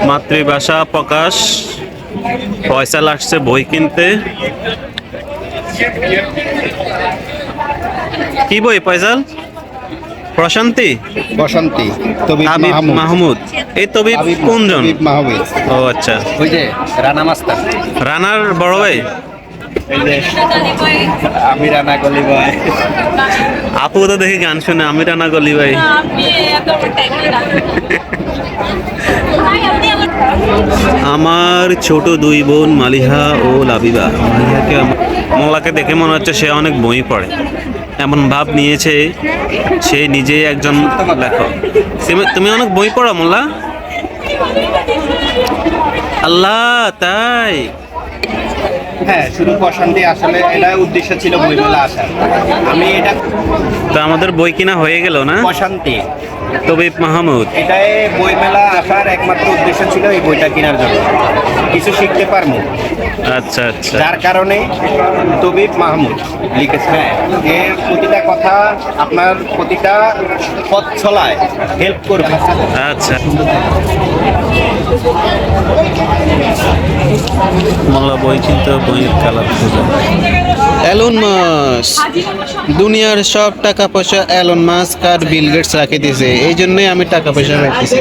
মাতৃভাষা প্রকাশ, ফয়সাল আসছে বই কিনতে। কি বই ফয়সাল? প্রশান্তি বসন্তী তবিব হাবিব মাহমুদ। মাহমুদ। এই তবিব কোনজন? তবিব মাহমুদ। ও আচ্ছা, ওই যে রানা মাস্টার, রানার বড় ভাই। এই যে আমি রানা গলি ভাই। আপু তো দেখি গান শুনে, আমি রানা গলি ভাই। আমার ছোট দুই বোন মালিহা ও লাবিবা। মালিহাকে মোল্লাকে দেখে মনে হচ্ছে সে অনেক বই পড়ে, এমন ভাব নিয়েছে সে নিজেই একজন লেখক। তুমি অনেক বই পড়ো মোল্লা? আল্লাহ, তাই? হ্যাঁ, শুধু বসন্তী আসলে এটা উদ্দেশ্য ছিল বইমেলা আসার। আমি এটা তো আমাদের বই কিনা হয়ে গেল না? বসন্তী তবিব মাহমুদ। এটাই বইমেলা আসার একমাত্র উদ্দেশ্য ছিল এই বইটা কেনার জন্য, কিছু শিখতে পারবো। আচ্ছা আচ্ছা যার কারণে তবিব মাহমুদ লিখেছে। এর প্রতিটা কথা আপনার প্রতিটা পথ চলায় হেল্প করবে। আচ্ছা। মোল্লা বই কিনতে, বইয়ের কালার খোঁজা। এলন মাস্ক, দুনিয়ার সব টাকা পয়সা এলন মাস্ক আর বিল গেটস রাখে দিয়েছে, এই জন্যই আমি টাকা পয়সা রাখতেছি।